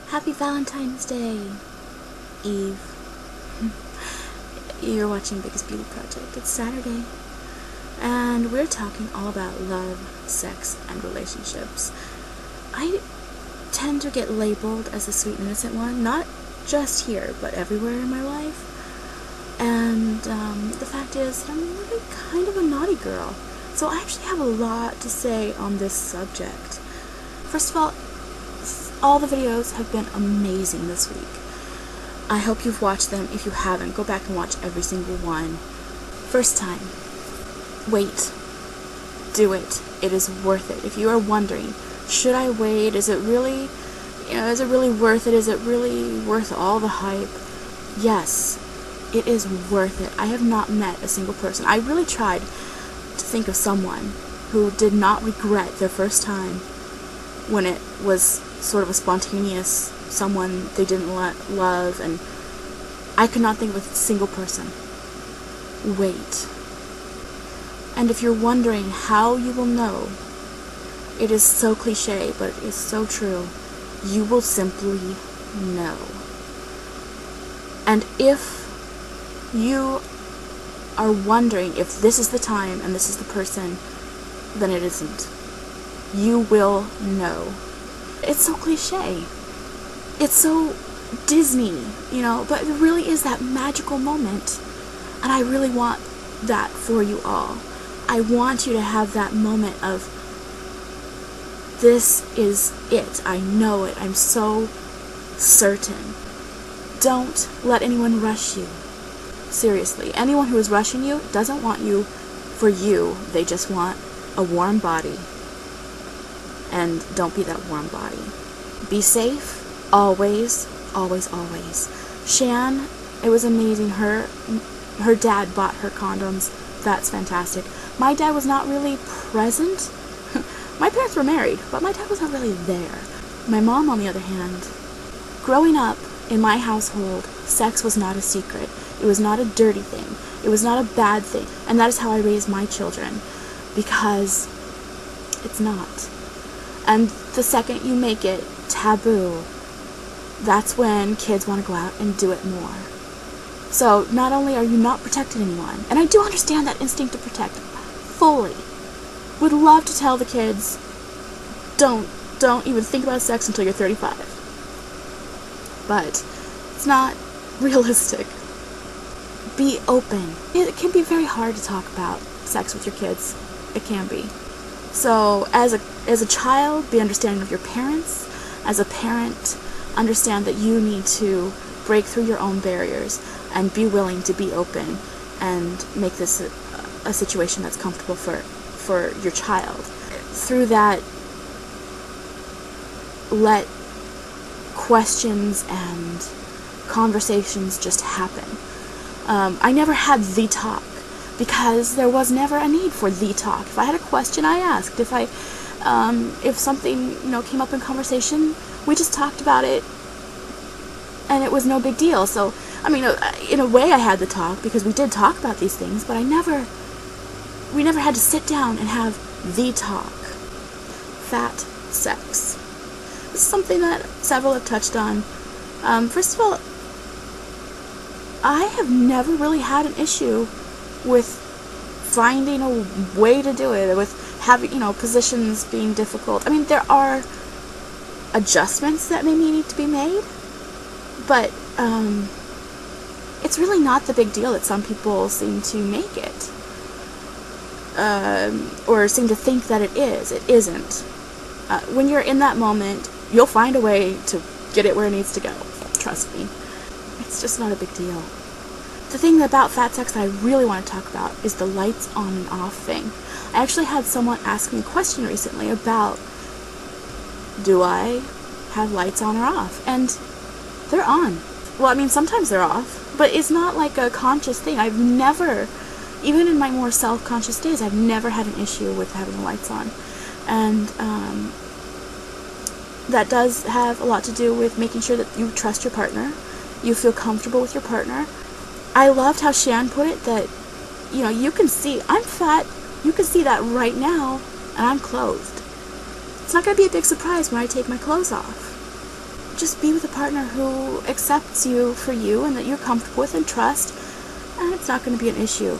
Happy Valentine's Day, Eve. You're watching Biggest Beauty Project. It's Saturday, and we're talking all about love, sex, and relationships. I tend to get labeled as the sweet innocent one, not just here, but everywhere in my life. And the fact is that I'm really kind of a naughty girl. So I actually have a lot to say on this subject. First of all the videos have been amazing this week. I hope you've watched them. If you haven't, go back and watch every single one. First time, wait. Do it. It is worth it. If you are wondering, should I wait? Is it really, is it really worth it? Is it really worth all the hype? Yes, it is worth it. I have not met a single person. I really tried to think of someone who did not regret their first time when it was sort of a spontaneous someone they didn't love, and I could not think of a single person. Wait. And if you're wondering how you will know, it is so cliche, but it is so true. You will simply know. And if you are wondering if this is the time and this is the person, then it isn't. You will know. It's so cliche. It's so Disney, but it really is that magical moment. And I really want that for you all. I want you to have that moment of, this is it. I know it. I'm so certain. Don't let anyone rush you. Seriously. Anyone who is rushing you doesn't want you for you. They just want a warm body. And don't be that warm body. Be safe. Always, always, always. Shan, it was amazing. Her dad bought her condoms. That's fantastic. My dad was not really present. My parents were married, but my dad wasn't really there. My mom, on the other hand, growing up in my household, sex was not a secret. It was not a dirty thing. It was not a bad thing. And that is how I raised my children. Because it's not. And the second you make it taboo, that's when kids want to go out and do it more. So not only are you not protecting anyone, and I do understand that instinct to protect fully. Would love to tell the kids, don't even think about sex until you're 35. But it's not realistic. Be open. It can be very hard to talk about sex with your kids. It can be. So as a child, be understanding of your parents. As a parent, understand that you need to break through your own barriers and be willing to be open and make this a situation that's comfortable for your child. Through that, let questions and conversations just happen. I never had the talk because there was never a need for the talk. If I had a question, I asked. If something came up in conversation, we just talked about it, and it was no big deal. So, in a way, I had the talk because we did talk about these things, but we never had to sit down and have the talk. Fat sex. This is something that several have touched on. First of all, I have never really had an issue with finding a way to do it, with having, positions being difficult. There are adjustments that maybe need to be made, but it's really not the big deal that some people seem to make it, or seem to think that it is. It isn't. When you're in that moment, you'll find a way to get it where it needs to go. Trust me. It's just not a big deal. The thing about fat sex that I really want to talk about is the lights on and off thing. I actually had someone ask me a question recently about, do I have lights on or off? And they're on. Well, sometimes they're off, but it's not like a conscious thing. I've never, even in my more self-conscious days, I've never had an issue with having the lights on. And that does have a lot to do with making sure that you trust your partner, you feel comfortable with your partner. I loved how Shan put it, that, you know, you can see, I'm fat, you can see that right now, and I'm clothed. It's not going to be a big surprise when I take my clothes off. Just be with a partner who accepts you for you and that you're comfortable with and trust, and it's not going to be an issue.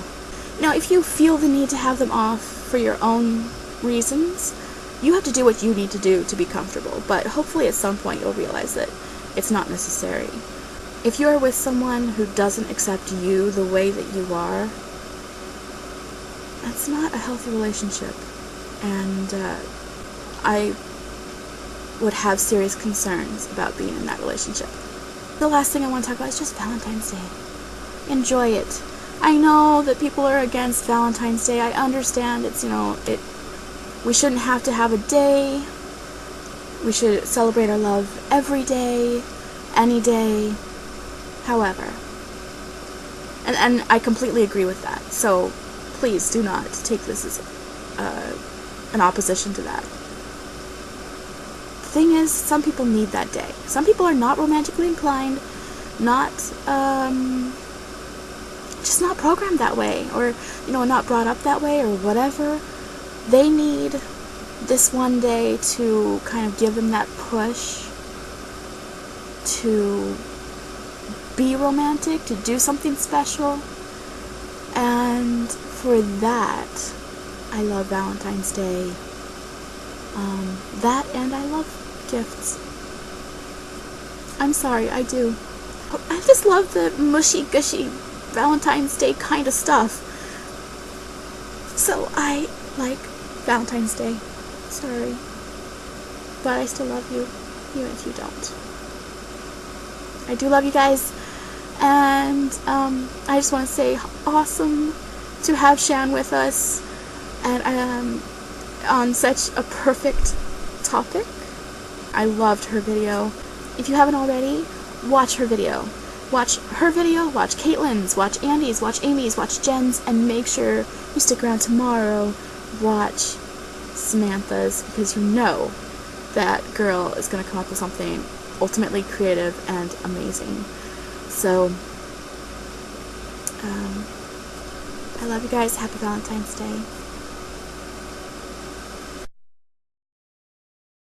Now, if you feel the need to have them off for your own reasons, you have to do what you need to do to be comfortable, but hopefully at some point you'll realize that it's not necessary. If you are with someone who doesn't accept you the way that you are, that's not a healthy relationship, and I would have serious concerns about being in that relationship. The last thing I want to talk about is just Valentine's Day. Enjoy it. I know that people are against Valentine's Day. I understand it's, we shouldn't have to have a day. We should celebrate our love every day, any day, however. And I completely agree with that. So please do not take this as an opposition to that. The thing is, some people need that day. Some people are not romantically inclined, just not programmed that way, or, not brought up that way, or whatever. They need this one day to kind of give them that push to be romantic, to do something special. And for that, I love Valentine's Day. That, and I love gifts. I'm sorry, I do. I just love the mushy-gushy Valentine's Day kind of stuff. So I like Valentine's Day. Sorry. But I still love you, even if you don't. I do love you guys. And I just want to say, awesome to have Shan with us, and on such a perfect topic. I loved her video. If you haven't already, watch her video. Watch her video, watch Caitlin's, watch Andy's, watch Amy's, watch Jen's, and make sure you stick around tomorrow. Watch Samantha's, because you know that girl is going to come up with something ultimately creative and amazing. So, I love you guys. Happy Valentine's Day.